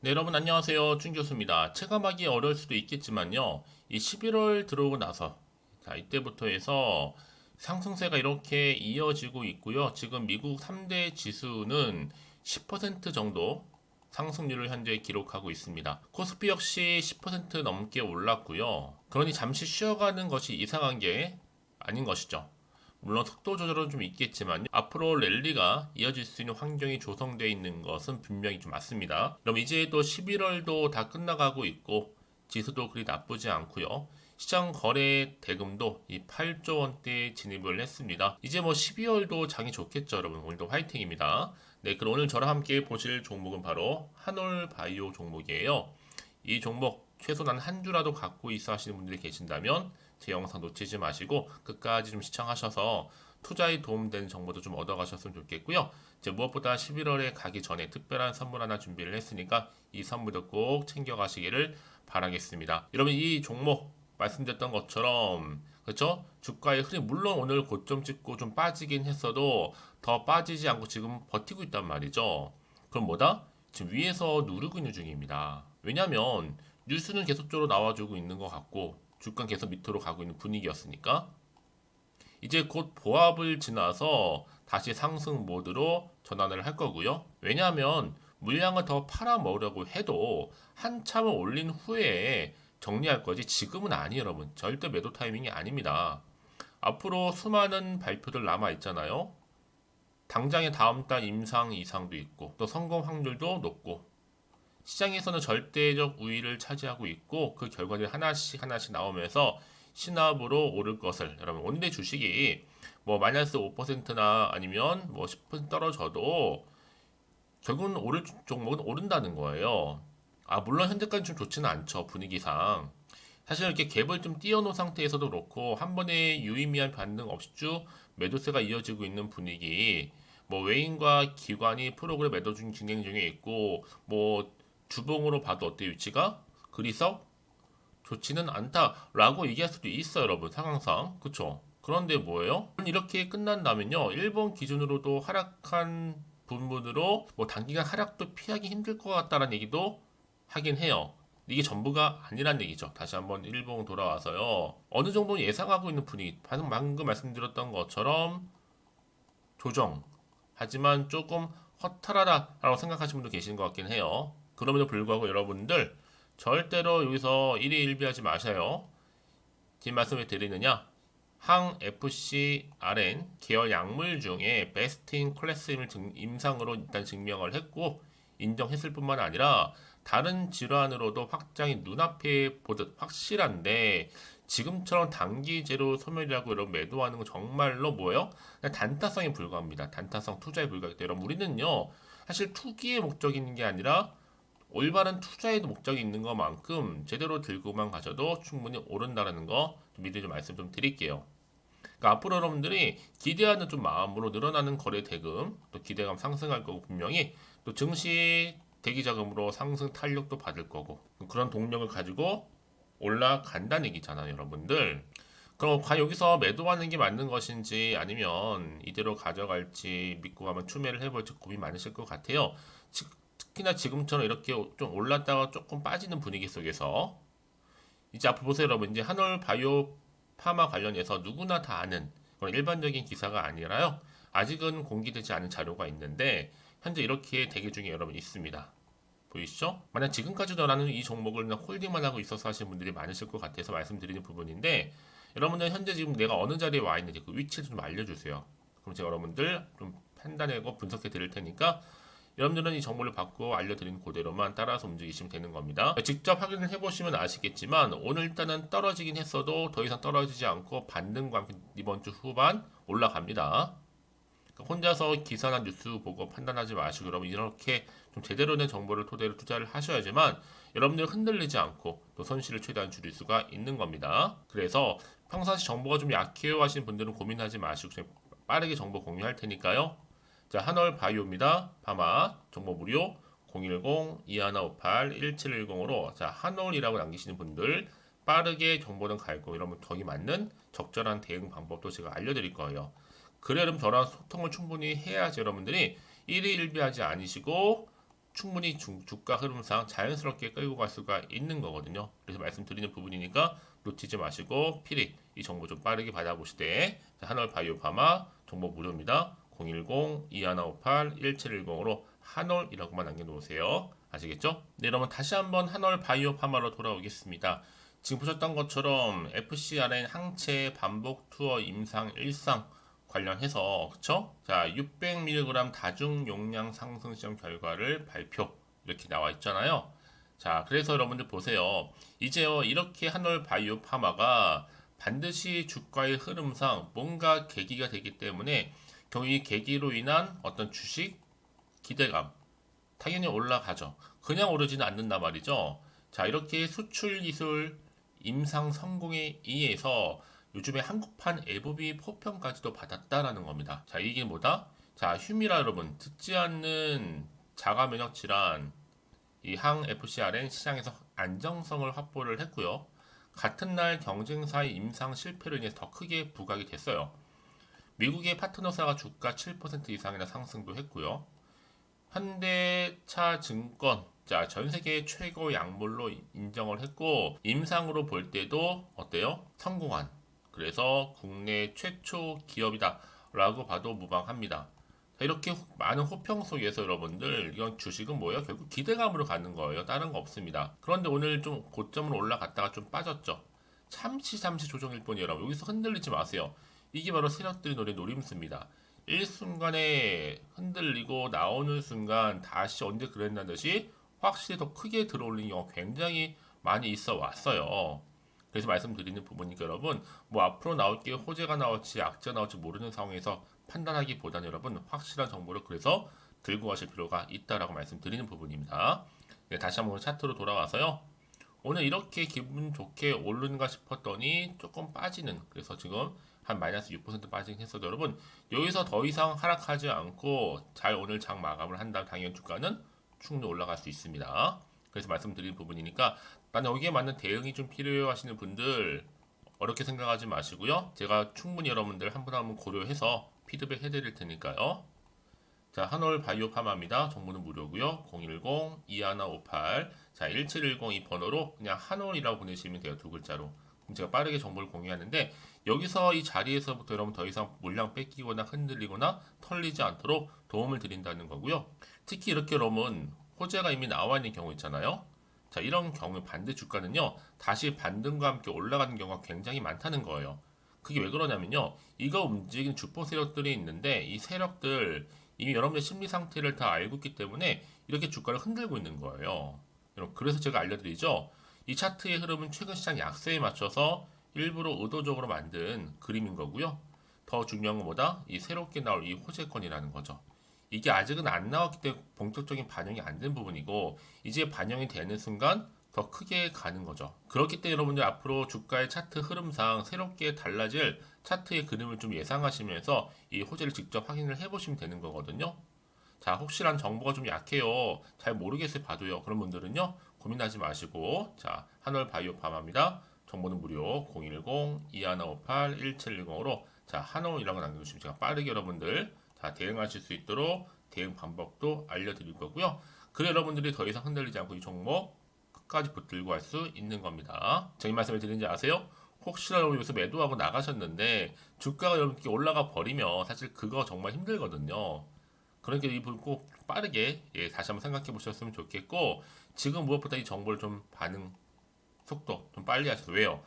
네, 여러분 안녕하세요. 준 교수입니다. 체감하기 어려울 수도 있겠지만요. 이 11월 들어오고 나서 이때부터 해서 상승세가 이렇게 이어지고 있고요. 지금 미국 3대 지수는 10% 정도 상승률을 현재 기록하고 있습니다. 코스피 역시 10% 넘게 올랐고요. 그러니 잠시 쉬어가는 것이 이상한 게 아닌 것이죠. 물론 속도 조절은 좀 있겠지만 앞으로 랠리가 이어질 수 있는 환경이 조성되어 있는 것은 분명히 좀 맞습니다. 그럼 이제 또 11월도 다 끝나가고 있고 지수도 그리 나쁘지 않고요. 시장 거래 대금도 이 8조 원대에 진입을 했습니다. 이제 뭐 12월도 장이 좋겠죠, 여러분. 오늘도 화이팅입니다. 네, 그럼 오늘 저랑 함께 보실 종목은 바로 한올 바이오 종목이에요. 이 종목 최소한 한 주라도 갖고 있어 하시는 분들이 계신다면 제 영상 놓치지 마시고 끝까지 좀 시청하셔서 투자에 도움되는 정보도 좀 얻어가셨으면 좋겠고요. 이제 무엇보다 11월에 가기 전에 특별한 선물 하나 준비를 했으니까 이 선물도 꼭 챙겨가시기를 바라겠습니다. 여러분 이 종목 말씀드렸던 것처럼 그렇죠? 주가의 흐름 물론 오늘 고점 찍고 좀 빠지긴 했어도 더 빠지지 않고 지금 버티고 있단 말이죠. 그럼 뭐다? 지금 위에서 누르고 있는 중입니다. 왜냐하면 뉴스는 계속적으로 나와주고 있는 것 같고 주가 계속 밑으로 가고 있는 분위기였으니까 이제 곧 보합을 지나서 다시 상승 모드로 전환을 할 거고요. 왜냐하면 물량을 더 팔아먹으려고 해도 한참을 올린 후에 정리할 거지 지금은 아니에요, 여러분. 절대 매도 타이밍이 아닙니다. 앞으로 수많은 발표들 남아 있잖아요. 당장의 다음 달 임상 이상도 있고 또 성공 확률도 높고 시장에서는 절대적 우위를 차지하고 있고 그 결과들이 하나씩 하나씩 나오면서 신압으로 오를 것을 여러분 오늘의 주식이 뭐 마이너스 5%나 아니면 뭐 10% 떨어져도 결국은 오를 종목은 오른다는 거예요. 아 물론 현재까지 좀 좋지는 않죠 분위기상. 사실 이렇게 갭을 좀 띄워놓은 상태에서도 그렇고 한 번에 유의미한 반등 없이 쭉 매도세가 이어지고 있는 분위기. 뭐 외인과 기관이 프로그램 매도 중 진행 중에 있고 뭐 주봉으로 봐도 어때 위치가 그리 썩 좋지는 않다라고 얘기할 수도 있어요, 여러분 상황상 그쵸? 그런데 뭐예요? 이렇게 끝난다면요, 일본 기준으로도 하락한 부분으로 뭐 단기간 하락도 피하기 힘들 것 같다는 얘기도 하긴 해요. 이게 전부가 아니란 얘기죠. 다시 한번 일본 돌아와서요. 어느 정도 예상하고 있는 분위기, 방금 말씀드렸던 것처럼 조정. 하지만 조금 허탈하다라고 생각하시는 분도 계신 것 같긴 해요. 그럼에도 불구하고 여러분들 절대로 여기서 일희일비하지 마셔요. 지금 말씀을 드리느냐? 항 FcRn 계열 약물 중에 베스트인 클래스임을 임상으로 일단 증명을 했고 인정했을 뿐만 아니라 다른 질환으로도 확장이 눈앞에 보듯 확실한데 지금처럼 단기제로 소멸이라고 여러분 매도하는 건 정말로 뭐예요? 그냥 단타성에 불과합니다. 단타성 투자에 불과하기 때문에 여러분 우리는요 사실 투기의 목적이 있는 게 아니라 올바른 투자에도 목적이 있는 것만큼 제대로 들고만 가셔도 충분히 오른다라는 거 미리 좀 말씀 좀 드릴게요. 그러니까 앞으로 여러분들이 기대하는 좀 마음으로 늘어나는 거래 대금, 또 기대감 상승할 거고 분명히 또 증시 대기 자금으로 상승 탄력도 받을 거고 그런 동력을 가지고 올라간다는 얘기잖아요, 여러분들. 그럼 과연 여기서 매도하는 게 맞는 것인지 아니면 이대로 가져갈지 믿고 가면 추매를 해볼지 고민 많으실 것 같아요. 특히나 지금처럼 이렇게 좀 올랐다가 조금 빠지는 분위기 속에서 이제 앞으로 보세요, 여러분. 이제 한올 바이오 파마 관련해서 누구나 다 아는 그런 일반적인 기사가 아니라요. 아직은 공개되지 않은 자료가 있는데 현재 이렇게 대기 중에 여러분 있습니다. 보이시죠? 만약 지금까지도 나는 이 종목을 그냥 홀딩만 하고 있어서 하시는 분들이 많으실 것 같아서 말씀드리는 부분인데 여러분들 현재 지금 내가 어느 자리에 와 있는지 그 위치를 좀 알려주세요. 그럼 제가 여러분들 좀 판단하고 분석해 드릴 테니까 여러분들은 이 정보를 받고 알려드린 그대로만 따라서 움직이시면 되는 겁니다. 직접 확인을 해보시면 아시겠지만 오늘 일단은 떨어지긴 했어도 더 이상 떨어지지 않고 반등과 함께 이번 주 후반 올라갑니다. 그러니까 혼자서 기사나 뉴스 보고 판단하지 마시고 여러분 이렇게 좀 제대로 된 정보를 토대로 투자를 하셔야지만 여러분들 흔들리지 않고 또 손실을 최대한 줄일 수가 있는 겁니다. 그래서 평상시 정보가 좀 약해요 하시는 분들은 고민하지 마시고 그냥 빠르게 정보 공유할 테니까요. 자, 한월 바이오입니다. 파마 정보 무료 010-2158-1710으로 자, 한월이라고 남기시는 분들 빠르게 정보는 갈고 이러면 덕이 맞는 적절한 대응 방법도 제가 알려드릴 거예요. 그래 여러분 저랑 소통을 충분히 해야지 여러분들이 일희일비하지 않으시고 충분히 주가 흐름상 자연스럽게 끌고 갈 수가 있는 거거든요. 그래서 말씀드리는 부분이니까 놓치지 마시고 필히 이 정보 좀 빠르게 받아보시되, 한올 바이오파마 정보 무료입니다. 010-2158-1710으로 한올이라고만 남겨놓으세요. 아시겠죠? 네, 여러분 다시 한번 한올 바이오파마로 돌아오겠습니다. 지금 보셨던 것처럼 FCRN 항체 반복 투어 임상 일상 관련해서, 그쵸? 자, 600mg 다중 용량 상승 시험 결과를 발표 이렇게 나와 있잖아요. 자, 그래서 여러분들 보세요. 이제요, 이렇게 한올 바이오 파마가 반드시 주가의 흐름상 뭔가 계기가 되기 때문에 결국 이 계기로 인한 어떤 주식 기대감 당연히 올라가죠. 그냥 오르지는 않는단 말이죠. 자, 이렇게 수출 기술 임상 성공에 의해서 요즘에 한국판 에보비 포평까지도 받았다라는 겁니다. 자, 이게 뭐다? 자, 휴미라 여러분, 듣지 않는 자가 면역 질환, 이 항 FcRN 시장에서 안정성을 확보를 했고요. 같은 날 경쟁사의 임상 실패로 인해서 더 크게 부각이 됐어요. 미국의 파트너사가 주가 7% 이상이나 상승도 했고요. 현대차 증권, 자, 전 세계 최고 약물로 인정을 했고, 임상으로 볼 때도 어때요? 성공한. 그래서 국내 최초 기업이다 라고 봐도 무방합니다. 자, 이렇게 많은 호평 속에서 여러분들, 이건 주식은 뭐예요? 결국 기대감으로 가는 거예요. 다른 거 없습니다. 그런데 오늘 좀 고점으로 올라갔다가 좀 빠졌죠. 잠시 조정일 뿐이에요. 여러분, 여기서 흔들리지 마세요. 이게 바로 세력들이 노린 노림수입니다. 일순간에 흔들리고 나오는 순간 다시 언제 그랬나 듯이 확실히 더 크게 들어올리는 경우가 굉장히 많이 있어 왔어요. 그래서 말씀드리는 부분이니까 여러분, 뭐 앞으로 나올 게 호재가 나올지 악재가 나올지 모르는 상황에서 판단하기보다는 여러분 확실한 정보를 그래서 들고 가실 필요가 있다라고 말씀드리는 부분입니다. 네, 다시 한번 차트로 돌아와서요. 오늘 이렇게 기분 좋게 오르는가 싶었더니 조금 빠지는, 그래서 지금 한 마이너스 6% 빠지긴 했어도 여러분, 여기서 더 이상 하락하지 않고 잘 오늘 장 마감을 한다면 당연 주가는 충분히 올라갈 수 있습니다. 그래서 말씀드린 부분이니까 나는 여기에 맞는 대응이 좀 필요하시는 분들 어렵게 생각하지 마시고요. 제가 충분히 여러분들 한 분 한 분 고려해서 피드백 해드릴 테니까요. 자, 한올 바이오 파마입니다. 정보는 무료고요. 010-2158, 자, 1710 이 번호로 그냥 한올이라고 보내시면 돼요. 두 글자로. 그럼 제가 빠르게 정보를 공유하는데, 여기서 이 자리에서부터 여러분 더 이상 물량 뺏기거나 흔들리거나 털리지 않도록 도움을 드린다는 거고요. 특히 이렇게 여러분 호재가 이미 나와 있는 경우 있잖아요. 자, 이런 경우 반대 주가는요, 다시 반등과 함께 올라가는 경우가 굉장히 많다는 거예요. 그게 왜 그러냐면요, 이거 움직이는 주포 세력들이 있는데 이 세력들 이미 여러분의 심리 상태를 다 알고 있기 때문에 이렇게 주가를 흔들고 있는 거예요. 여러분, 그래서 제가 알려드리죠. 이 차트의 흐름은 최근 시장 약세에 맞춰서 일부러 의도적으로 만든 그림인 거고요. 더 중요한 건 뭐다? 이 새롭게 나올 이 호재권이라는 거죠. 이게 아직은 안 나왔기 때문에 본격적인 반영이 안 된 부분이고, 이제 반영이 되는 순간 더 크게 가는 거죠. 그렇기 때문에 여러분들 앞으로 주가의 차트 흐름상 새롭게 달라질 차트의 그림을 좀 예상하시면서 이 호재를 직접 확인을 해보시면 되는 거거든요. 자, 혹시란 정보가 좀 약해요, 잘 모르겠어요, 봐도요, 그런 분들은요 고민하지 마시고, 자, 한올 바이오 파마입니다. 정보는 무료. 010-2158-1710으로 자, 한올이라고 남겨주시면 제가 빠르게 여러분들 다 대응하실 수 있도록 대응 방법도 알려드릴 거고요. 그래 여러분들이 더 이상 흔들리지 않고 이 종목 끝까지 붙들고 갈 수 있는 겁니다. 저희 말씀을 드리는지 아세요? 혹시나 여기서 매도하고 나가셨는데 주가가 이렇게 올라가 버리면 사실 그거 정말 힘들거든요. 그러니까 이 부분 꼭 빠르게 다시 한번 생각해 보셨으면 좋겠고, 지금 무엇보다 이 정보를 좀 반응 속도 좀 빨리 하셔서, 왜요?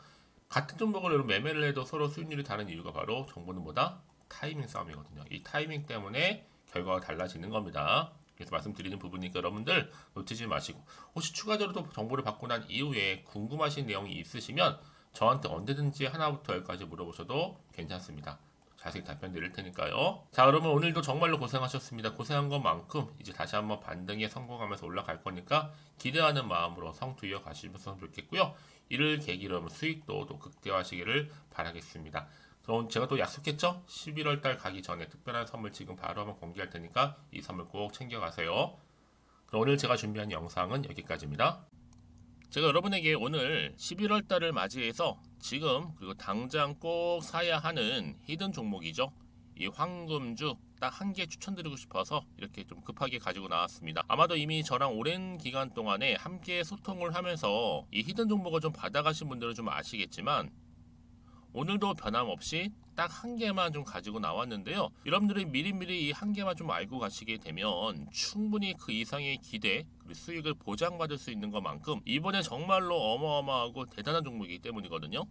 같은 종목을 여러분 매매를 해도 서로 수익률이 다른 이유가 바로 정보는 뭐다? 타이밍 싸움이거든요. 이 타이밍 때문에 결과가 달라지는 겁니다. 그래서 말씀드리는 부분이니까 여러분들 놓치지 마시고, 혹시 추가적으로 정보를 받고 난 이후에 궁금하신 내용이 있으시면 저한테 언제든지 하나부터 열까지 물어보셔도 괜찮습니다. 자세히 답변 드릴 테니까요. 자, 그러면 오늘도 정말로 고생하셨습니다. 고생한 것만큼 이제 다시 한번 반등에 성공하면서 올라갈 거니까 기대하는 마음으로 성투 이어가시면 좋겠고요. 이를 계기로 수익도 또 극대화하시기를 바라겠습니다. 그럼 제가 또 약속했죠? 11월 달 가기 전에 특별한 선물 지금 바로 한번 공개할 테니까 이 선물 꼭 챙겨가세요. 그럼 오늘 제가 준비한 영상은 여기까지입니다. 제가 여러분에게 오늘 11월 달을 맞이해서 지금 그리고 당장 꼭 사야 하는 히든 종목이죠. 이 황금주 딱 한 개 추천드리고 싶어서 이렇게 좀 급하게 가지고 나왔습니다. 아마도 이미 저랑 오랜 기간 동안에 함께 소통을 하면서 이 히든 종목을 좀 받아가신 분들은 좀 아시겠지만 오늘도 변함없이 딱 한 개만 좀 가지고 나왔는데요. 여러분들이 미리미리 이 한 개만 좀 알고 가시게 되면 충분히 그 이상의 기대 그리고 수익을 보장받을 수 있는 것만큼 이번에 정말로 어마어마하고 대단한 종목이기 때문이거든요.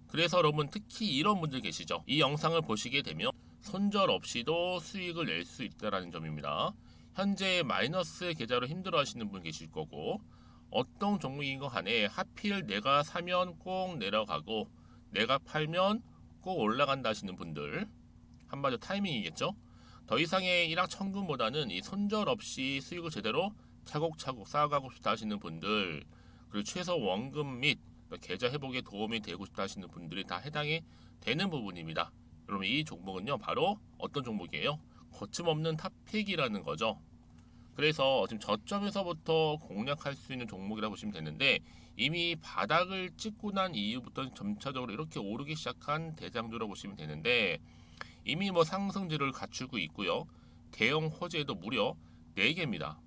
그래서 여러분 특히 이런 분들 계시죠. 이 영상을 보시게 되면 손절 없이도 수익을 낼 수 있다는 점입니다. 현재 마이너스 계좌로 힘들어하시는 분 계실 거고 어떤 종목인 거 간에 하필 내가 사면 꼭 내려가고 내가 팔면 꼭 올라간다 하시는 분들 한마디로 타이밍이겠죠. 더 이상의 일확천금보다는 이 손절 없이 수익을 제대로 차곡차곡 쌓아가고 싶다 하시는 분들 그리고 최소 원금 및 계좌 회복에 도움이 되고 싶다 하시는 분들이 다 해당이 되는 부분입니다. 여러분 이 종목은요 바로 어떤 종목이에요? 거침없는 탑픽이라는 거죠. 그래서 지금 저점에서부터 공략할 수 있는 종목이라고 보시면 되는데 이미 바닥을 찍고 난 이후부터 점차적으로 이렇게 오르기 시작한 대장주라고 보시면 되는데 이미 뭐 상승지를 갖추고 있고요. 대형 호재도 무려 4개입니다.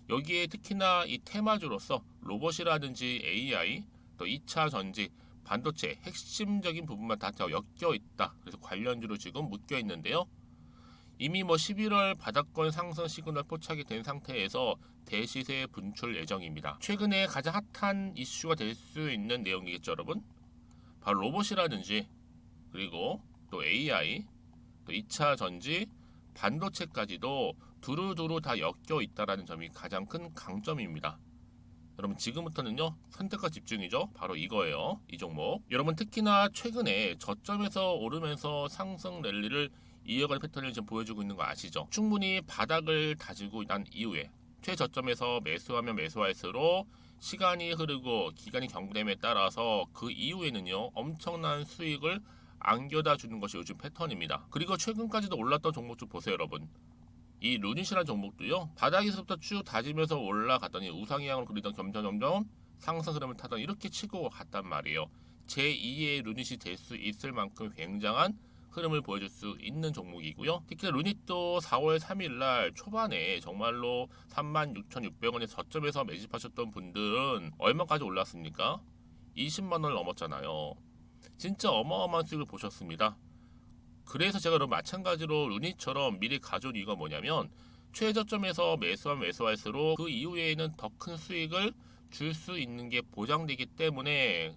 여기에 특히나 이 테마주로서 로봇이라든지 AI, 또 2차 전지, 반도체 핵심적인 부분만 다 엮여 있다. 그래서 관련주로 지금 묶여 있는데요. 이미 뭐 11월 바닥권 상승 시그널 포착이 된 상태에서 대시세 분출 예정입니다. 최근에 가장 핫한 이슈가 될 수 있는 내용이겠죠, 여러분? 바로 로봇이라든지 그리고 또 AI, 또 2차 전지, 반도체까지도 두루두루 다 엮여 있다는 점이 가장 큰 강점입니다. 여러분 지금부터는요 선택과 집중이죠. 바로 이거예요. 이 종목. 여러분 특히나 최근에 저점에서 오르면서 상승 랠리를 이어갈 패턴을 지금 보여주고 있는 거 아시죠? 충분히 바닥을 다지고 난 이후에 최저점에서 매수하면 매수할수록 시간이 흐르고 기간이 경과됨에 따라서 그 이후에는요 엄청난 수익을 안겨다 주는 것이 요즘 패턴입니다. 그리고 최근까지도 올랐던 종목 좀 보세요, 여러분. 이 루닛이라는 종목도요 바닥에서부터 쭉 다지면서 올라갔더니 우상향으로 그리던 점점 상승 흐름을 타던 이렇게 치고 갔단 말이에요. 제2의 루닛이 될 수 있을 만큼 굉장한 흐름을 보여줄 수 있는 종목이고요. 특히 루닛도 4월 3일 날 초반에 정말로 36,600원의 저점에서 매집하셨던 분들은 얼마까지 올랐습니까? 20만 원을 넘었잖아요. 진짜 어마어마한 수익을 보셨습니다. 그래서 제가 그럼 마찬가지로 루닛처럼 미리 가져온 이유가 뭐냐면 최저점에서 매수하면 매수할수록 그 이후에는 더 큰 수익을 줄 수 있는 게 보장되기 때문에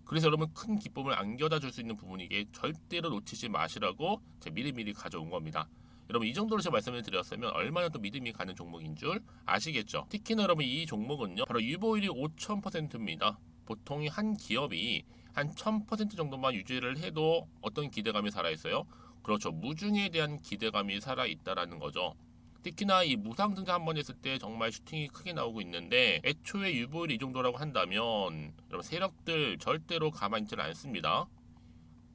그래서 여러분 큰 기쁨을 안겨다 줄 수 있는 부분이기에 절대로 놓치지 마시라고 제가 미리미리 가져온 겁니다. 여러분 이 정도로 제가 말씀을 드렸으면 얼마나 또 믿음이 가는 종목인 줄 아시겠죠? 특히나 여러분 이 종목은요 바로 유보율이 5000%입니다. 보통 한 기업이 한 1000% 정도만 유지를 해도 어떤 기대감이 살아있어요? 그렇죠. 무중에 대한 기대감이 살아있다라는 거죠. 특히나 이 무상증자 한 번 했을 때 정말 슈팅이 크게 나오고 있는데 애초에 유보율이 이 정도라고 한다면 여러분 세력들 절대로 가만히 있지는 않습니다.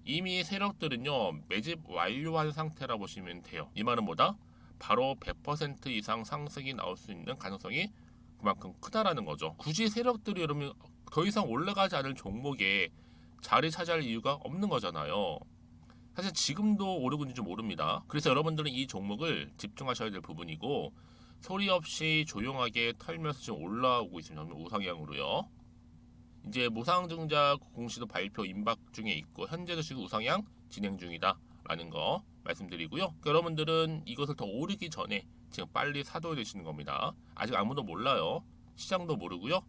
이미 세력들은요 매집 완료한 상태라 보시면 돼요. 이 말은 뭐다? 바로 100% 이상 상승이 나올 수 있는 가능성이 그만큼 크다라는 거죠. 굳이 세력들이 여러분 더 이상 올라가지 않을 종목에 자리 차지할 이유가 없는 거잖아요. 사실 지금도 오르고 있는지 모릅니다. 그래서 여러분들은 이 종목을 집중하셔야 될 부분이고 소리 없이 조용하게 털면서 지금 올라오고 있습니다. 우상향으로요. 이제 무상증자 공시도 발표 임박 중에 있고 현재도 지금 우상향 진행 중이다 라는 거 말씀드리고요. 그러니까 여러분들은 이것을 더 오르기 전에 지금 빨리 사둬야 되시는 겁니다. 아직 아무도 몰라요. 시장도 모르고요.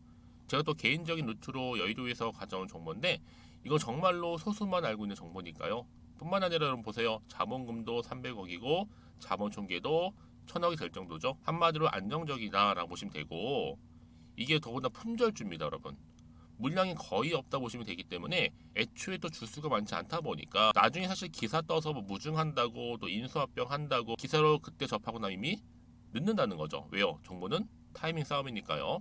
제가 또 개인적인 루트로 여의도에서 가져온 정보인데 이거 정말로 소수만 알고 있는 정보니까요. 뿐만 아니라 여러분 보세요. 자본금도 300억이고 자본 총계도 1000억이 될 정도죠. 한마디로 안정적이다라고 보시면 되고 이게 더구나 품절주입니다, 여러분. 물량이 거의 없다 보시면 되기 때문에 애초에 또 주수가 많지 않다 보니까 나중에 사실 기사 떠서 뭐 무증한다고 또 인수합병 한다고 기사로 그때 접하고 나면 이미 늦는다는 거죠. 왜요? 정보는 타이밍 싸움이니까요.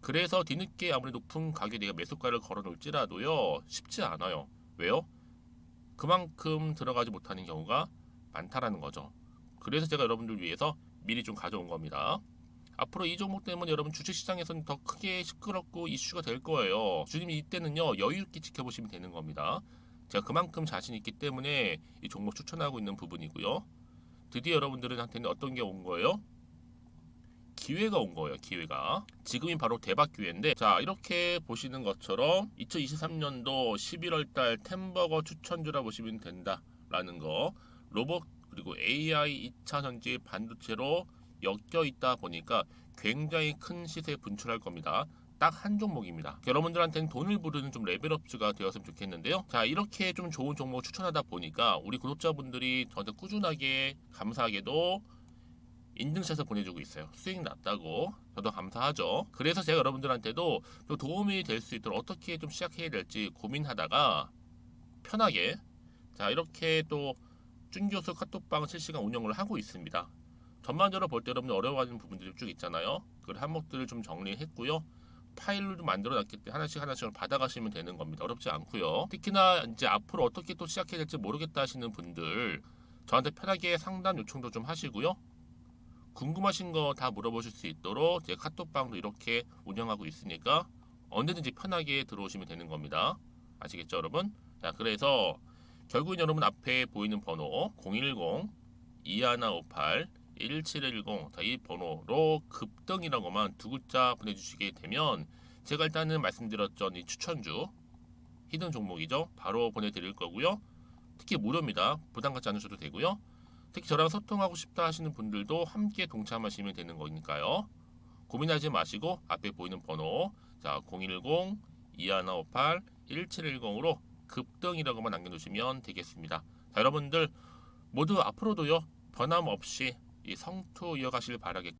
그래서 뒤늦게 아무리 높은 가격에 내가 매수가를 걸어 놓을지라도요 쉽지 않아요. 왜요? 그만큼 들어가지 못하는 경우가 많다라는 거죠. 그래서 제가 여러분들 위해서 미리 좀 가져온 겁니다. 앞으로 이 종목 때문에 여러분 주식시장에서는 더 크게 시끄럽고 이슈가 될 거예요. 주님이 이때는요 여유 있게 지켜보시면 되는 겁니다. 제가 그만큼 자신 있기 때문에 이 종목 추천하고 있는 부분이고요. 드디어 여러분들한테는 어떤 게 온 거예요? 기회가 온 거예요. 기회가. 지금이 바로 대박 기회인데, 자, 이렇게 보시는 것처럼 2023년도 11월 달 템버거 추천주라 보시면 된다라는 거. 로봇 그리고 AI 2차 전지 반도체로 엮여 있다 보니까 굉장히 큰 시세 분출할 겁니다. 딱 한 종목입니다. 여러분들한테는 돈을 부르는 좀 레벨업주가 되었으면 좋겠는데요. 자, 이렇게 좀 좋은 종목 추천하다 보니까 우리 구독자분들이 저한테 꾸준하게 감사하게도 인증샷을 보내주고 있어요. 수익 났다고. 저도 감사하죠. 그래서 제가 여러분들한테도 또 도움이 될 수 있도록 어떻게 좀 시작해야 될지 고민하다가 편하게, 자, 이렇게 또 준교수 카톡방 실시간 운영을 하고 있습니다. 전반적으로 볼 때 여러분들 어려워하는 부분들이 쭉 있잖아요. 그 항목들을 좀 정리했고요. 파일로 좀 만들어 놨기 때문에 하나씩 하나씩 받아가시면 되는 겁니다. 어렵지 않고요. 특히나 이제 앞으로 어떻게 또 시작해야 될지 모르겠다 하시는 분들 저한테 편하게 상담 요청도 좀 하시고요. 궁금하신 거 다 물어보실 수 있도록 제 카톡방도 이렇게 운영하고 있으니까 언제든지 편하게 들어오시면 되는 겁니다. 아시겠죠, 여러분? 자, 그래서 결국은 여러분 앞에 보이는 번호 010-2158-1710, 자, 이 번호로 급등이라고만 두 글자 보내주시게 되면 제가 일단은 말씀드렸던 이 추천주 히든 종목이죠. 바로 보내드릴 거고요. 특히 무료입니다. 부담 갖지 않으셔도 되고요. 특히 저랑 소통하고 싶다 하시는 분들도 함께 동참하시면 되는 거니까요. 고민하지 마시고 앞에 보이는 번호, 자, 010-2158-1710으로 급등이라고만 남겨놓으시면 되겠습니다. 자, 여러분들 모두 앞으로도요 변함없이 이 성투 이어가실 바라겠습니다.